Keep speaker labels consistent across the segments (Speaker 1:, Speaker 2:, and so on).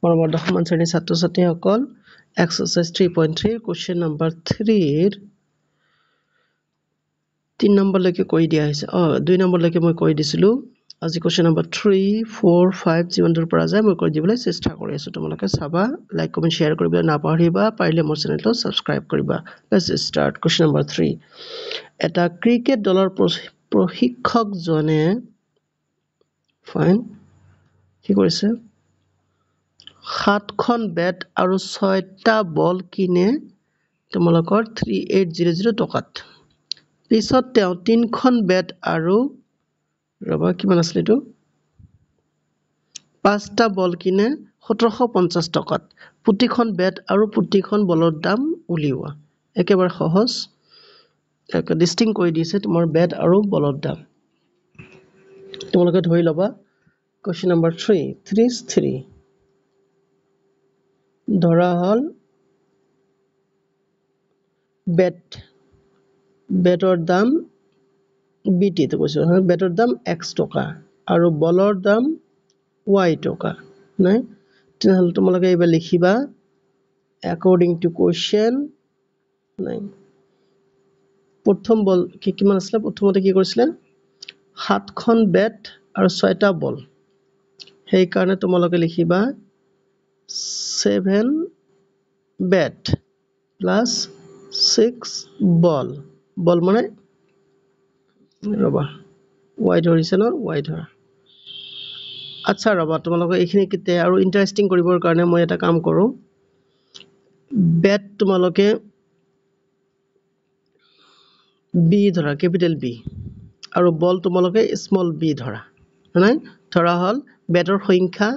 Speaker 1: মৰমৰ দশম শ্ৰেণীৰ ছাত্ৰ ছাত্ৰীসকল এক্সাৰসাইজ 3.3 কোৱেশ্চন নম্বৰ 3 ৰ 3 নম্বৰলৈকে কৈ দিয়া হৈছে 2 নম্বৰলৈকে মই কৈ দিছিলো আজি কোৱেশ্চন নম্বৰ 3 4 5 যিমান দূৰ পৰা যায় মই কৈ দিবলৈ চেষ্টা কৰি আছো তোমালোকে চাবা লাইক কমেন্ট শেয়াৰ কৰিবলৈ নাপাহৰিবা পাৰিলে মোৰ চেনেলটো সাবস্ক্ৰাইব কৰিবা লেটস ষ্টাৰ্ট কোৱেশ্চন নম্বৰ 3 এটা ক্ৰিকেট দলৰ প্ৰশিক্ষকজনে ফাইন কি কৰিছে 7খন বেট আৰু 6টা বল কিনে তোমালোকৰ 3800 টকাত পিছত তেওঁ 3খন বেট আৰু ৰবা কিমান আছিল এটো 5টা বল কিনে 1750 টকাত প্ৰতিখন বেট আৰু প্ৰতিখন বলৰ দাম উলিওৱা একেবাৰে সহজ এক ডিস্টিং কৰি দিছে তোমাৰ বেট আৰু বলৰ দাম তোমালোকে ধৰি লবা কোৱেশ্চন নম্বৰ 3 ধৰা হল বেটৰ দাম বিটি তো কৈছো বেটৰ দাম x টকা আৰু বলৰ দাম y টকা নাই তেনেহলে তোমালোকে এইবাৰ লিখিবা according to question নাই প্ৰথম বল কিমান আছিল প্ৰথমতে কি কৰিছিল 7খন বেট আৰু 6টা বল সেই কাৰণে তোমালোকে লিখিবা 7 bat plus 6 ball মানে ৰবা y ধৰিছে ন y ধৰা আচ্ছা ৰবা তোমালোকে এইখিনি কিতে আৰু ইন্টাৰেস্টিং কৰিবৰ কাৰণে মই এটা কাম কৰো bet তোমালোকে b ধৰা ক্যাপিটাল b আৰু বল তোমালোকে স্মল b ধৰা নাই ধৰা হল বেটৰ সংখ্যা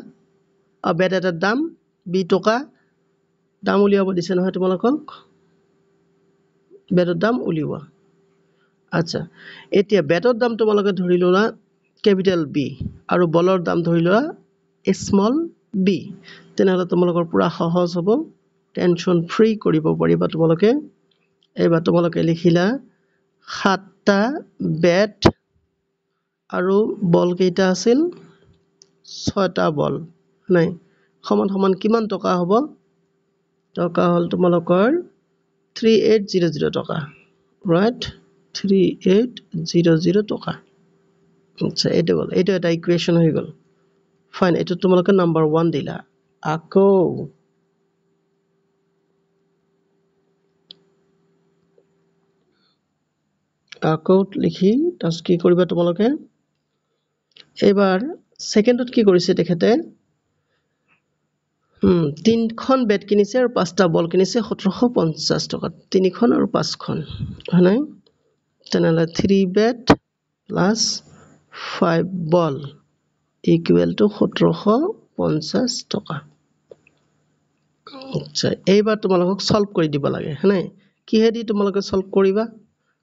Speaker 1: বেট এটাৰ দাম 2 টকা দাম উলিয়াব দিছে নহয় তোমালোকক বেটৰ দাম উলিওৱা আচ্ছা এতিয়া বেটৰ দাম তোমালোকে ধৰি লোৱা ক্যাপিটাল B আৰু বলৰ দাম ধৰি লোৱা স্মল b তেনেহলে তোমালোকৰ পুৰা সহজ হ'ব টেনচন ফ্ৰী কৰিব পাৰিবা তোমালোকে এবাৰ তোমালোকে লিখিলা 7টা বেট আৰু বল কেইটা আছিল 6টা বল নাই সমান সমান কিমান টকা হ'ব টকা হল তোমালোকৰ 3800 টকা right 3800 টকা আচ্ছা এইটো এটা ইকুৱেশন হৈ গল ফাইন এটো তোমালোকে নাম্বাৰ 1 দিলা আকৌ লিখি তাস কি কৰিবা তোমালোকে এবাৰ সেকেন্ডত কি কৰিছে তেখেতে 3খন বেট কিনিছে আৰু 5টা বল কিনিছে 1750 টকা 3খন আৰু 5খন হয়নে তেনেহলে 3 bet plus 5 ball equal to 1750 টকা আচ্ছা এইবাৰ তোমালোকক সলভ কৰি দিব লাগে হয়নে কিহেদি তোমালোকে সলভ কৰিবা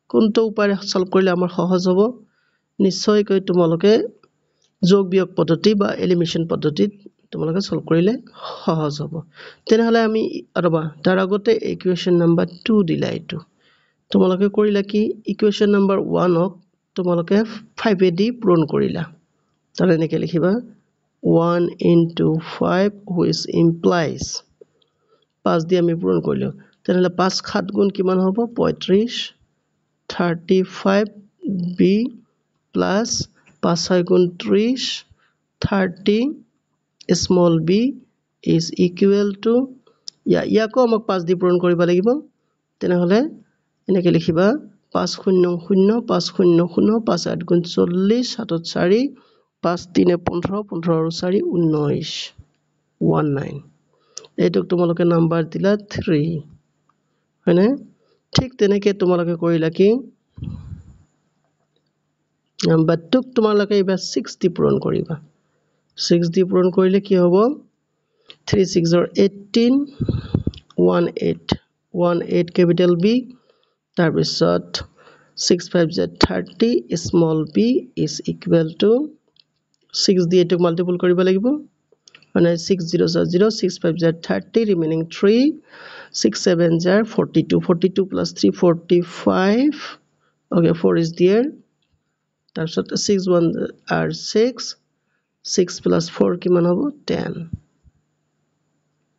Speaker 1: কোনটো উপায়েৰে সলভ কৰিলে আমাৰ সহজ হ'ব নিশ্চয়কৈ তোমালোকে যোগ বিয়োগ পদ্ধতি বা এলিমিনেশন পদ্ধতিত তোমালোকে সলভ কৰিলে সহজ হ'ব তেনেহলে আমি ৰবা তাৰ আগতে ইকুৱেশন নাম্বাৰ 2 দিলা এটো তোমালোকে কৰিলা কি ইকুৱেশন নাম্বাৰ 1 ক তোমালোকে 5 এ দি পূৰণ কৰিলা তাৰ এনেকৈ লিখিবা 1 into 5 which implies 5 দি আমি পূৰণ কৰিলো তেনেহলে 5 7 গুণ কিমান হ'ব 35 35b plus 5 6 গুণ 30 30 small b is equal to ইয়াকো আমাক 5 দি পূৰণ কৰিব লাগিব তেনেহলে এনেকৈ লিখিবা 5 0 0 5 0 0 5 8 গুণ 40 7 4 5 3 15 15 আৰু 4 19 19 এইটোক তোমালোকে নাম্বাৰ দিলা 3 হয়নে ঠিক তেনেকৈ তোমালোকে কৰিলা কি নাম্বাৰ 2 তোমালোকে এবাৰ 6 দি পূৰণ কৰিবা 6 দি পূৰণ কৰিলে কি হ'ব 3 6 are 18 18 18 capital B তাৰ পিছত 6 5 z 30 small b is equal to 6 দি এটো মাল্টিপল কৰিব লাগিব মানে 6 0 0 6 5 z 30 remaining 3 6 7 z 42 42 plus 3 45 okay 4 is there তাৰ পিছত 6 1 are 6 6 plus 4 কিমান হ'ব 10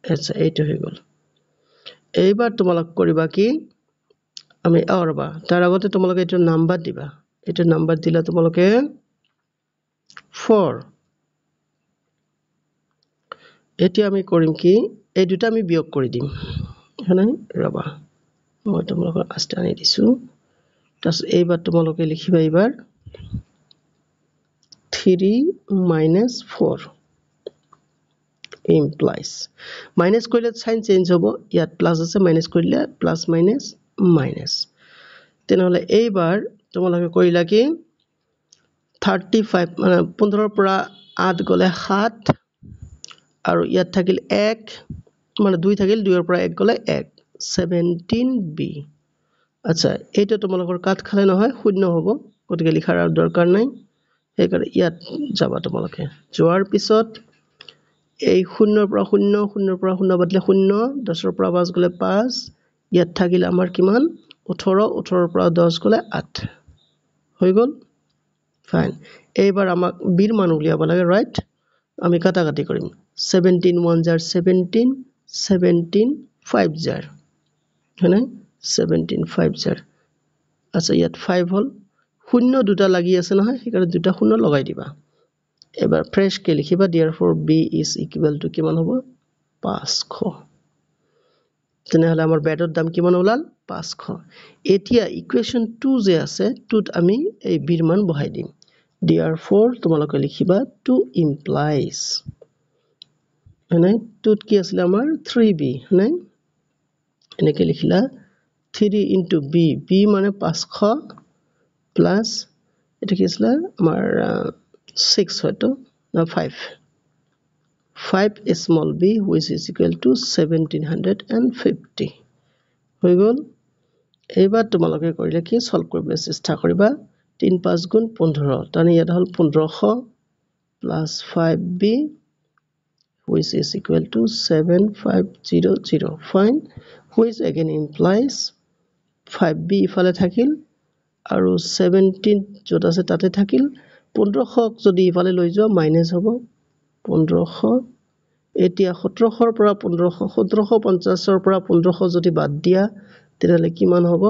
Speaker 1: আচ্ছা এইটো হৈ গ'ল এইবাৰ তোমালোক কৰিবা কি আমি ৰবা তাৰ আগতে তোমালোকে এইটো নাম্বাৰ দিবা এইটো নাম্বাৰ দিলে তোমালোকে 4 এতিয়া আমি কৰিম কি এই দুটা আমি বিয়োগ কৰি দিম হয়নে ৰবা মই তোমালোকক আস্তে আনি দিছো তাছ এইবাৰ তোমালোকে লিখিবা এইবাৰ 3 minus 4 implies minus কৰিলে সাইন চেঞ্জ হ'ব ইয়াত প্লাস আছে মাইনাস কৰিলে প্লাস মাইনাস মাইনাস তেনেহলে এইবাৰ তোমালোকে কৰিলা কি 35 মানে 15 পৰা 8 গলে 7 আৰু ইয়াত থাকিল 1 মানে 2 থাকিল 2 ৰ পৰা 1 গলে 1 17b আচ্ছা এইটো তোমালোকৰ কাট খালে নহয় শূন্য হ'ব গতিকে লিখাৰ দৰকাৰ নাই সেইকাৰণে ইয়াত যাবা তোমালোকে যোৱাৰ পিছত এই 0 ৰ পৰা 0 0 ৰ পৰা 0 বদলে 0 10 ৰ পৰা 5 গলে 5 ইয়াত থাকিল আমাৰ কিমান 18 18 ৰ পৰা 10 গলে 8 হৈ গল ফাইন এইবাৰ আমাক বিৰ মান উলিয়াব লাগে ৰাইট আমি কাটাকাটি কৰিম 17 1 jar 17 17 5 jar হয়নে 17 5 jar আচ্ছা ইয়াত 5 হল শূন্য দুটা লাগি আছে নহয় সেইকাৰণে দুটা শূন্য লগাই দিবা এবাৰ ফ্ৰেশ কে লিখিবা therefore b is equal to কিমান হ'ব 500 তেনেহলে আমাৰ বেডৰ দাম কিমান ওলাল 500 এতিয়া ইকুৱেশ্যন 2 যে আছে 2ত আমি এই বিৰ মান বহাই দিম therefore তোমালোকে লিখিবা to implies হয়নে 2ত কি আছিল আমাৰ 3b হয়নে এনেকে লিখিলা 3 into b b মানে 500 প্লাস এটা কি আছিল আমাৰ 6 হয়তো না 5 5 small b which is equal to 1750 হৈ গল এইবাৰ তোমালোকে কৰিলে কি সলভ কৰিবলৈ চেষ্টা কৰিবা 3 5 গুণ 15 তানি ইয়াত হল 1500 plus 5b which is equal to 7500 fine which again implies 5b ইফালে থাকিল আৰু 17 যত আছে তাতে থাকিল 1500 যদি ইফালে লৈ যোৱা মাইনাস হ'ব 1500 এতিয়া 1700 ৰ পৰা 1500 1750 ৰ পৰা 1500 যদি বাদ দিয়া তেতিয়ালে কিমান হ'ব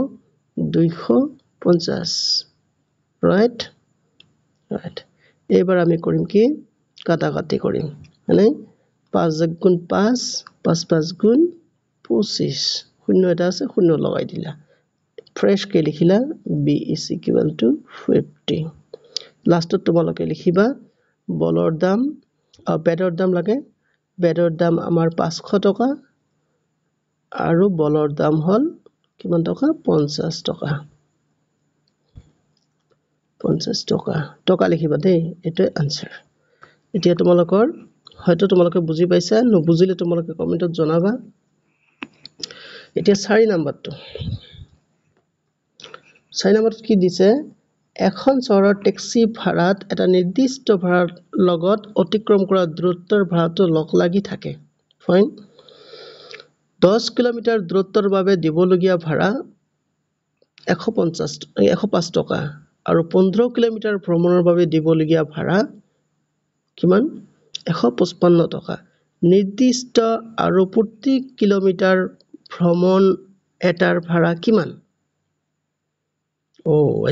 Speaker 1: 250 ৰাইট ৰাইট এবাৰ আমি কৰিম কি কাটাকাটি কৰিম মানে 5 গুণ 5 5 5 গুণ 25 শূন্য এটা আছে শূন্য লগাই দিলা ফ্ৰেশ কে লিখিলা b is equal to 50 লাষ্টত তোমালোকে লিখিবা বলৰ দাম বেডৰ দাম লাগে বেডৰ দাম আমাৰ 500 টকা আৰু বলৰ দাম হল কিমান টকা 50 টকা 50 টকা টকা লিখিবা দেই এটো আনসাৰ এতিয়া তোমালোকৰ হয়তো তোমালোকে বুজি পাইছা নবুজিলে তোমালোকে কমেন্টত জনাবা এতিয়া 4 নম্বৰটো 4 নম্বৰত কি দিছে এখন চহৰৰ ট্যাক্সি ভাড়াত এটা নিৰ্দিষ্ট ভাড়াৰ লগত অতিক্ৰম কৰা দূৰত্বৰ ভাড়াটো লগ লাগি থাকে ফাইন 10 কিলোমিটাৰ দূৰত্বৰ বাবে দিবলগীয়া ভাড়া 105 টকা আৰু 15 কিলোমিটাৰ ভ্ৰমণৰ বাবে দিবলগীয়া ভাড়া কিমান 155 টকা নিৰ্দিষ্ট আৰু প্ৰতি কিলোমিটাৰ ভ্ৰমণ এটাৰ ভাড়া কিমান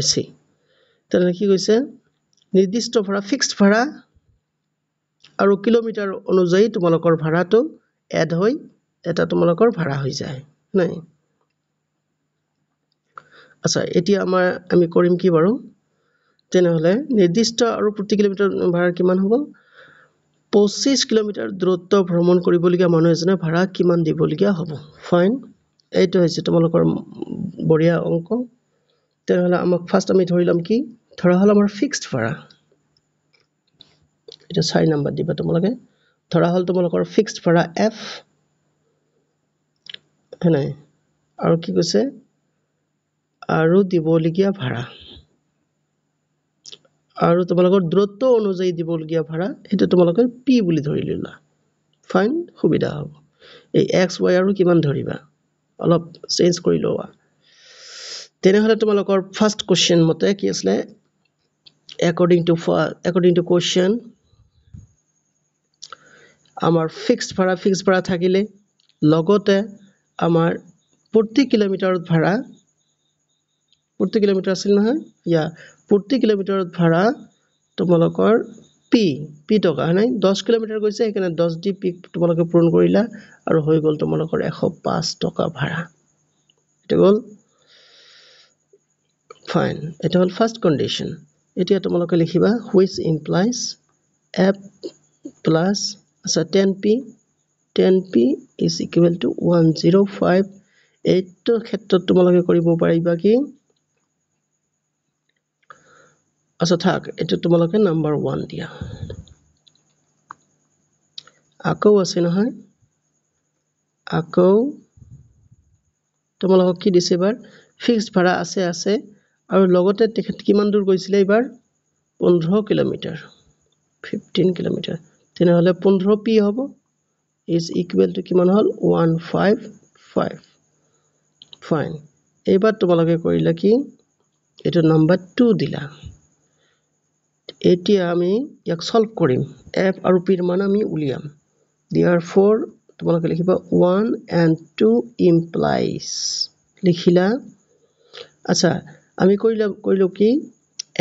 Speaker 1: I see তেনে কি কৈছে নিৰ্দিষ্ট ভাড়া ফিক্সড ভাড়া আৰু কিলোমিটাৰ অনুযায়ী তোমালোকৰ ভাড়াটো এড হৈ এটা তোমালোকৰ ভাড়া হৈ যায় নাই আচ্ছা এতিয়া আমি কৰিম কি বাৰু তেনেহলে নিৰ্দিষ্ট আৰু প্ৰতি কিলোমিটাৰ ভাড়া কিমান হ'ব 25 কিলোমিটাৰ দূৰত্ব ভ্ৰমণ কৰিবলগীয়া মানুহ এজনে ভাড়া কিমান দিবলগীয়া হ'ব ফাইন এইটো হৈছে তোমালোকৰ বঢ়িয়া অংক তেনেহলে আমাক ফাৰ্স্ট আমি ধৰিলাম কি ধৰা হল আমাৰ ফিক্সড ভাড়া এটা 4 নম্বৰ দিবা তোমালোকে ধৰা হল তোমালোকৰ ফিক্সড ভাড়া f হয়নে আৰু কি কৈছে আৰু দিবলগীয়া ভাড়া আৰু তোমালোকৰ দূৰত্ব অনুযায়ী দিবলগীয়া ভাড়া এটা তোমালোকে p বুলি ধৰি ললা ফাইন সুবিধা হ'ব এই x y আৰু কিমান ধৰিবা অলপ চেঞ্জ কৰি লোৱা তেনেহলে তোমালোকৰ ফাৰ্স্ট কোশ্চেন মতে কি আছে according to question আমাৰ ফিক্সড ভাড়া থাকিলে লগতে আমাৰ প্ৰতি কিলোমিটাৰত ভাড়া প্ৰতি কিলোমিটাৰ আছিল নহয় প্ৰতি কিলোমিটাৰত ভাড়া তোমালোকৰ পি টকা হয় নাই 10 কিলোমিটাৰ গৈছে সেইকাৰণে 10 দি পি তোমালোকে পূৰণ কৰিলা আৰু হৈ গ'ল তোমালোকৰ 105 টকা ভাড়া এটা গ'ল ফাইন এটা হ'ল ফাৰ্স্ট কন্ডিশন এতিয়া তোমালোকে লিখিবা which implies f plus 10p is equal to 105 এইটো ক্ষেত্ৰত তোমালোকে কৰিব পাৰিবা কি থাক এটা তোমালোকে নাম্বাৰ 1 দিয়া আকৌ আছে নহয় আকৌ তোমালোকক কি দিছে এবাৰ ফিক্সড ভাড়া আছে আৰু লগতে তেখেত কিমান দূৰ গৈছিলে এবাৰ 15 কিলোমিটাৰ 15 কিলোমিটাৰ তেনেহলে 15p হ'ব is equal to কিমান হল 155 ফাইন এইবাৰ তোমালোকে কৰিলা কি এটা নাম্বাৰ 2 দিলা এতিয়া আমি ইয়াক সলভ কৰিম f আৰু p ৰ মান আমি উলিয়াম therefore তোমালোকে লিখিবা 1 and 2 implies লিখিলা আমি কৰিলো কি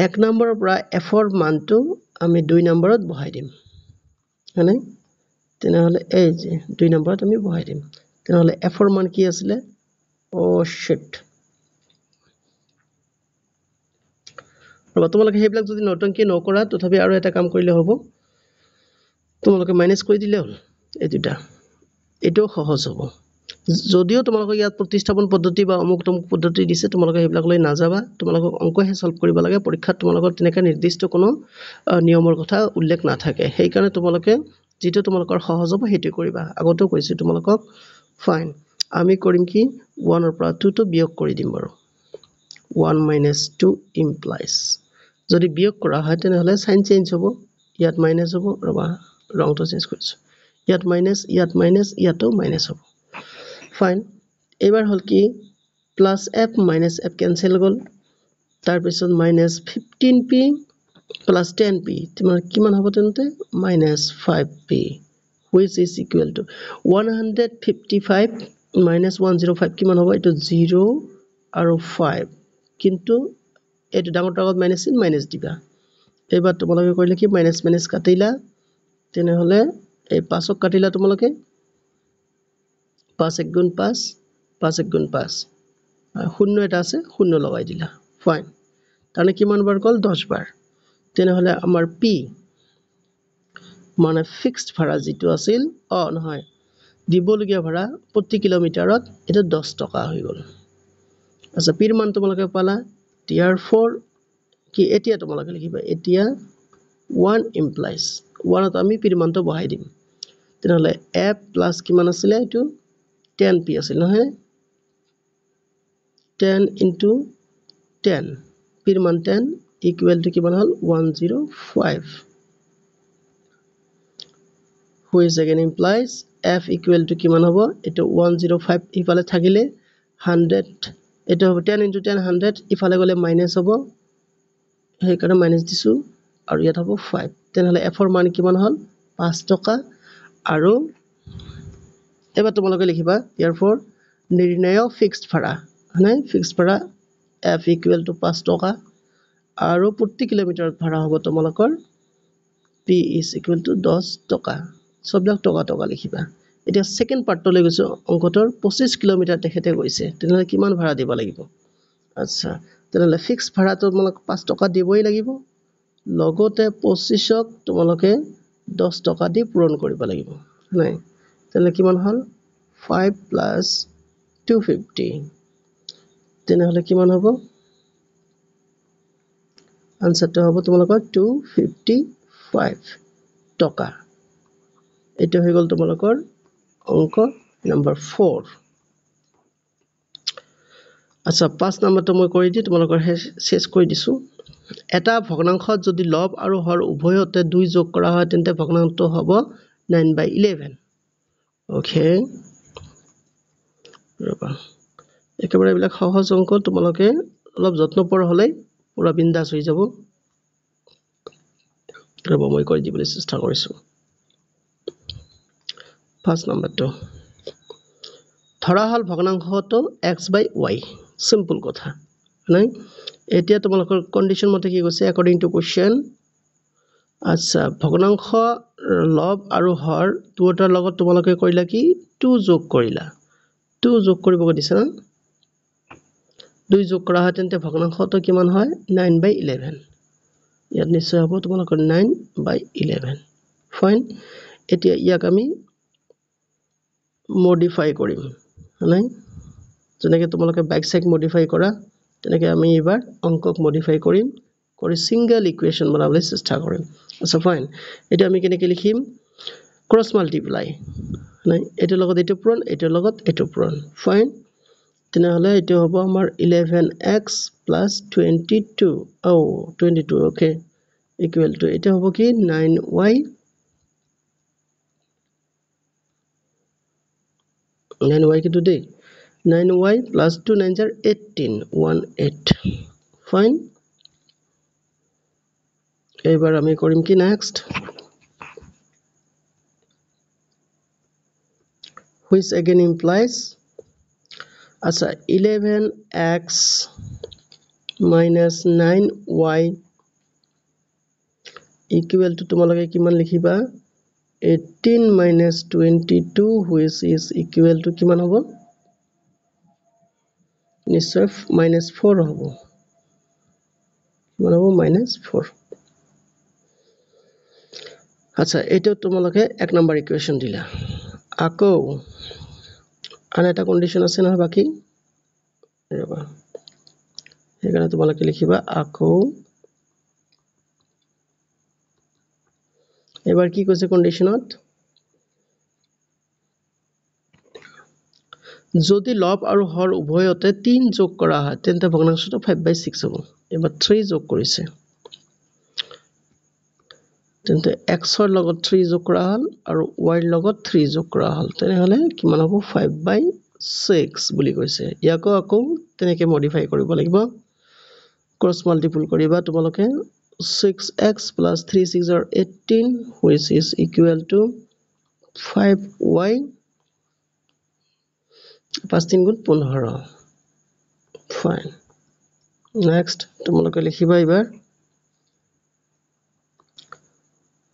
Speaker 1: এক নম্বৰৰ পৰা f ৰ মানটো আমি 2 নম্বৰত বহাই দিম মানে তেনেহলে এই যে 2 নম্বৰত আমি বহাই দিম তেনেহলে f ৰ মান কি আছিল শিট তোমালোকে হেবিলাক যদি নটংকি নকৰা তথাপি আৰু এটা কাম কৰিলে হ'ব তোমালোকে মাইনাস কৰি দিলে হ'ল এই দুটা এটো সহজ হ'ব যদিও তোমালোকে ইয়াত প্ৰতিস্থাপন পদ্ধতি বা অমুক পদ্ধতি দিছে তোমালোকে হেবিলাক লৈ নাযাবা তোমালোকক অংকহে সলভ কৰিব লাগে পৰীক্ষাত তোমালোকৰ তেনেকা নিৰ্দিষ্ট কোনো নিয়মৰ কথা উল্লেখ নাথাকে সেই কাৰণে তোমালোকে যেটো তোমালোকৰ সহজ হ'ব হেতু কৰিবা আগতেও কৈছো তোমালোকক ফাইন আমি কৰিম কি 1 ৰ পৰা 2 টো বিয়োগ কৰি দিম বাৰু 1 minus 2 implies যদি বিয়োগ কৰা হয় তেনেহলে সাইন চেঞ্জ হ'ব ইয়াত মাইনাস হ'ব ৰবা ৰংটো চেঞ্জ কৰিছো ইয়াত মাইনাস ইয়াতো মাইনাস হ'ব ফাইন এবাৰ হল কি plus f minus f cancel গল তাৰ পিছত minus 15p plus 10p তোমাৰ কিমান হ'ব তেন্তে minus 5p which is equal to 155 minus 105 কিমান হ'ব এটো 0 আৰু 5 কিন্তু এটো ডাঙৰ আগত মাইনাস দিবা এবাৰ তোমালোকে কৰিলে কি মাইনাস কাটিলা তেনেহলে এই 5ক কাটিলা তোমালোকে 5 1 গুণ 5 5 1 গুণ 5 শূন্য এটা আছে শূন্য লগাই দিলা ফাইন তানে কিমান বাৰ গল 10 বাৰ তেনেহলে আমাৰ p মানে ফিক্সড ভাড়া যেটো আছিল নহয় দিবলগীয়া ভাড়া প্ৰতি কিলোমিটাৰত এটা 10 টকা হৈ গল p ৰ মান তোমালোকে পালা therefore কি এতিয়া তোমালোকে লিখিবা এতিয়া 1 implies 1 ত আমি p ৰ মানটো বহাই দিম তেনেহলে f প্লাস কিমান আছিল এটো 10p আছিল নহয় 10 into 10 p ৰ মান 10 equal to কিমান হল 105 which again implies f equal to কিমান হ'ব এটো 105 ইফালে থাকিলে 100 এটো হ'ব 10 into 10 100 ইফালে গলে মাইনাস হ'ব সেই কাৰণে মাইনাস দিছো আৰু ইয়াত হ'ব 5 তেনেহলে f ৰ মান কিমান হল 5 টকা আৰু এবাৰ তোমালোকে লিখিবা therefore নিৰ্ণয় ফিক্সড ভাড়া মানে ফিক্সড ভাড়া f equal to 5 টকা আৰু প্ৰতি কিলোমিটাৰত ভাড়া হ'ব তোমালোকৰ p is equal to 10 টকা সববিলাক টকা লিখিবা এতিয়া সেকেন্ড পাৰ্টটো লৈ গৈছো অংকটোৰ 25 কিলোমিটাৰ তেখেতে গৈছে তেনেহলে কিমান ভাড়া দিব লাগিব তেনেহলে ফিক্সড ভাড়াটো তোমালোক 5 টকা দিবই লাগিব লগতে 25ক তোমালোকে 10 টকা দি পূৰণ কৰিব লাগিব নাই তেনেহলে কিমান হল 5 plus 250 তেনেহলে কিমান হ'ব আনসাৰটো হ'ব তোমালোকৰ 255 টকা এটা হৈ গল তোমালোকৰ অংক নম্বৰ 4 5 নম্বৰটো মই কৰি দি তোমালোকৰ শেষ কৰি দিছো এটা ভগ্নাংশত যদি লব আৰু হৰ উভয়তে 2 যোগ কৰা হয় তেন্তে ভগ্নাংশটো হ'ব 9/11 ওকে ৰবা একেবাৰে এইবিলাক সহজ অংক তোমালোকে অলপ যত্নপৰ হলে পুৰা বিন্দাস হৈ যাব ৰবা মই কৰি দিবলৈ চেষ্টা কৰিছো ফাৰ্ষ্ট নাম্বাৰটো ধৰা হল ভগ্নাংশটো x/y সিম্পল কথা নাই এতিয়া তোমালোকৰ কন্ডিশন মতে কি কৈছে according to question আচ্ছা ভগ্নাংশ লব আৰু হৰ দুটাৰ লগত তোমালোকে কৰিলা কি 2 যোগ কৰিলা 2 যোগ কৰিব দিছে না 2 যোগ কৰা হয় তেন্তে ভগ্নাংশটো কিমান হয় 9/11 ইয়াত নিশ্চয় হ'ব তোমালোকৰ 9/11 ফাইন এতিয়া ইয়াক আমি মডিফাই কৰিম নাই যেনেকৈ তোমালোকে বাইক সাইক মডিফাই কৰা তেনেকৈ আমি এবাৰ অংকক মডিফাই কৰিম কৰি সিঙ্গেল ইকুৱেশ্যন বনাবলৈ চেষ্টা কৰিম আচ্ছা ফাইন এটা আমি কেনেকৈ লিখিম ক্ৰস মাল্টিপ্লাই নাই এটাৰ লগত এটো পূৰণ এটাৰ লগত এটো পূৰণ ফাইন তেনেহলে এটো হ'ব আমাৰ 11x + 22 22 ওকে ইকুৱেল টু এটা হ'ব কি 9y 9y কি টুডে 9y + 2 9 * 18 18 ফাইন এবাৰ আমি কৰিম কি নেক্সট which again implies আচ্ছা 11x - 9y equal to তোমালোকে কিমান লিখিবা 18 - 22 which is equal to কিমান হ'ব নিশ্চয় -4 হ'ব কিমান হ'ব -4 আচ্ছা এটো তোমালোকে এক নম্বৰ ইকুৱেশ্যন দিলা আকৌ আন এটা কন্ডিশন আছে নহয় বাকি ৰবা এখানে তোমালোকে লিখিবা আকৌ এবাৰ কি কৈছে কন্ডিশনত যদি লব আৰু হৰ উভয়তে 3 যোগ কৰা হয় তেন্তে ভগ্নাংশটো 5/6 হ'ব এবাৰ 3 যোগ কৰিছে তেন্তে x ৰ লগত 3 যোগ কৰা হল আৰু y ৰ লগত 3 যোগ কৰা হল তেনেহলে কিমান হ'ব 5/6 বুলি কৈছে ইয়াকো আকৌ তেনেকৈ মডিফাই কৰিব লাগিব ক্ৰস মাল্টিপল কৰিবা তোমালোকে 6x + 3 6 are 18 which is equal to 5y 5 3 গুণ 15 ফাইন নেক্সট তোমালোকে লিখিবা এবাৰ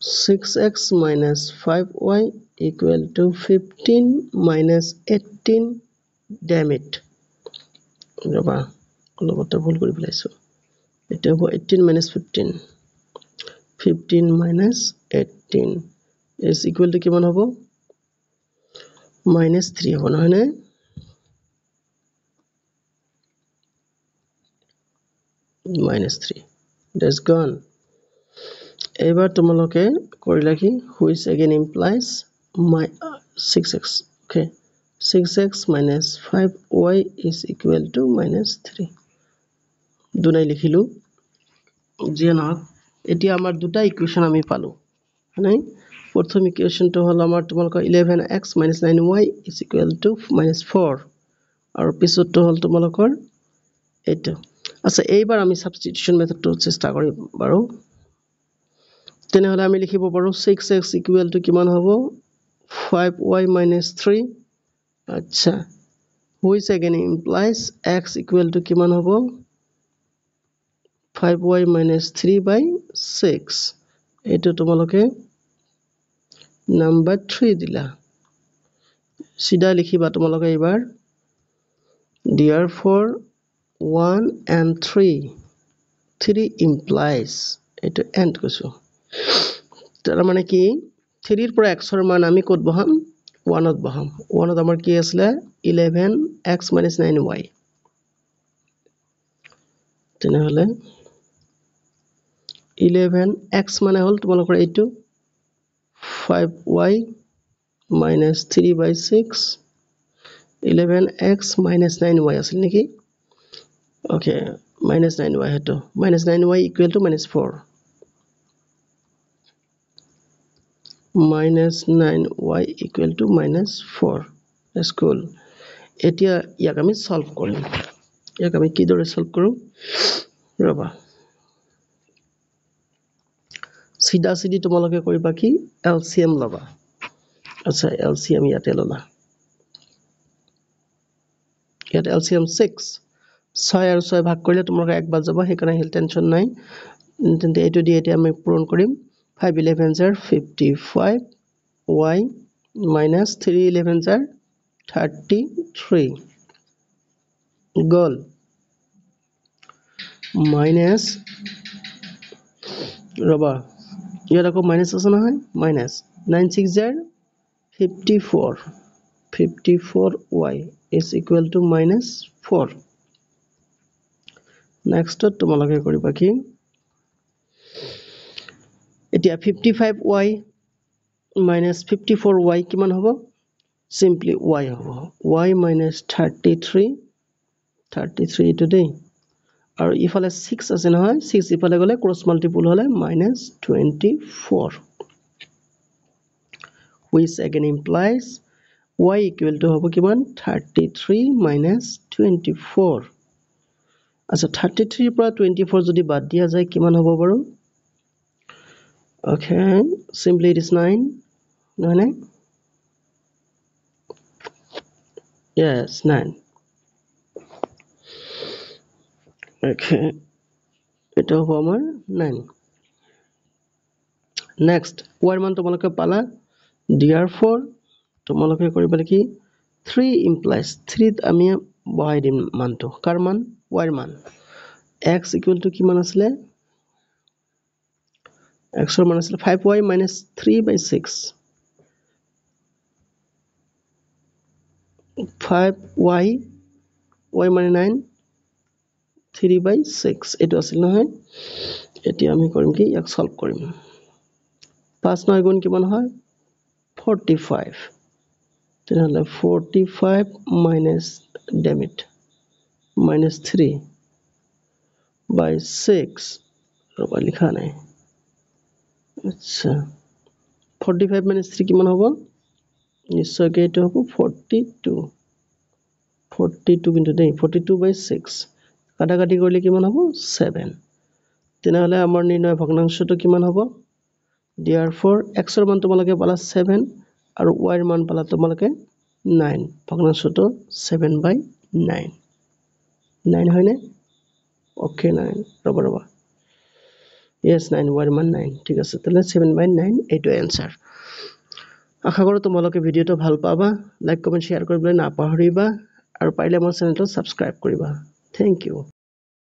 Speaker 1: 6x - 5y equal to 15 - 18 damn it ৰবা অলপতে ভুল কৰি পেলাইছো এটা হ'ব 18 - 15 15 - 18 is equal to কিমান হ'ব -3 হ'ব নহয় নে -3 that's gone এবাৰ তোমালোকে কৰিলা কি which again implies 6x okay 6x - 5y is equal to -3 দুনাই লিখিলো যে না এতিয়া আমাৰ দুটা ইকুৱেশ্যন আমি পালো নাই প্ৰথম ইকুৱেশ্যনটো হল আমাৰ তোমালোকৰ 11x - 9y is equal to -4 আৰু পিছৰটো হল তোমালোকৰ এইটো আচ্ছা এইবাৰ আমি সাবস্টিটিউশন মেথডটো চেষ্টা কৰিম বাৰু তেনেহলে আমি লিখিব পাৰো 6x equal to কিমান হ'ব 5y - 3 আচ্ছা which again implies x equal to কিমান হ'ব 5y - 3/6 এটো তোমালোকে নাম্বার 3 দিলা সিধা লিখিবা তোমালোকে এবাৰ therefore 1 and 3 implies এটো এন্ড কৈছো তাৰ মানে কি 3 ৰ পৰা x ৰ মান আমি কত বহাম 1 ত বহাম 1 ত আমাৰ কি আছিল 11x - 9y তেনেহলে 11x মানে হল তোমালোকৰ এইটো 5y - 3/6 11x - 9y আছিল নেকি okay -9y হেটো -9y equal to -4 -9y equal to -4 that's cool এতিয়া ইয়াক আমি সলভ কৰিম ইয়াক আমি কি দৰে সলভ কৰো ৰবা সিধা সিধি তোমালোকে কৰিবা কি এলসিএম লবা আচ্ছা LCM ইয়াতে ললা ইয়াত LCM 6 6 আৰু 6 ভাগ কৰিলে তোমালোকে এক বাদ যাব হেকাৰণে হিল টেনচন নাই তেন্তে এটো দি এতিয়া আমি পূৰণ কৰিম 5 11 জাৰ 55 y minus 3 11 জাৰ 33 গল minus ৰবা ইয়াত আকৌ মাইনাস আছে নহয় minus 9 6 jar 54 54y is equal to minus 4 next তোমালোকে কৰিবা কি এতিয়া 55y minus 54y কিমান হ'ব simply y হ'ব y minus 33 today আৰু ইফালে 6 আছে নহয় 6 ইফালে গলে ক্ৰস মাল্টিপল হলে minus 24 which again implies y equal to hobo kiman 33 minus 24 acha 33 পৰা 24 যদি বাদ দিয়া যায় কিমান হ'ব বাৰু okay simply it is 9 no ne yes 9 okay এটা হ'ব আমাৰ 9 next y মান তোমালোকে পালা therefore তোমালোকে কৰিবা কি 3 implies 3 ত আমি বহাই দিম মানটো কাৰ মান y মান x equal to কিমান আসলে x ৰ মান আসলে 5y minus 3/6 5y y মানে 9 3/6 এটো আছিল নহয় এতিয়া আমি কৰিম কি ইয়াক সলভ কৰিম 5 9 গুণ কিমান হয় 45 তেনেহলে 45 minus damn it minus 3/6 ৰবা লিখা নাই আচ্ছা 45 minus 3 কিমান হ'ব নিশ্চয়কৈ এটো হ'ব 42 কিন্তু দেই 42/6 কাটাকাটি কৰিলে কিমান হ'ব 7 তেনেহলে আমাৰ নিৰ্ণয় ভগ্নাংশটো কিমান হ'ব therefore x ৰ মান তোমালোকে পালা 7 আৰু y ৰ মান পালা তোমালোকে 9 ভগ্নাংশটো 7/9 9 হয়নে ওকে 9 ৰবা yes 9 y ৰ মান 9 ঠিক আছে তাহলে 7/9 এইটো आंसर আশা কৰো তোমালোকে ভিডিওটো ভাল পাবা লাইক কমেন্ট শেয়াৰ কৰিবলৈ নাপাহৰিবা আৰু পাৰিলে মোৰ চেনেলটো সাবস্ক্ৰাইব কৰিবা থ্যাংক ইউ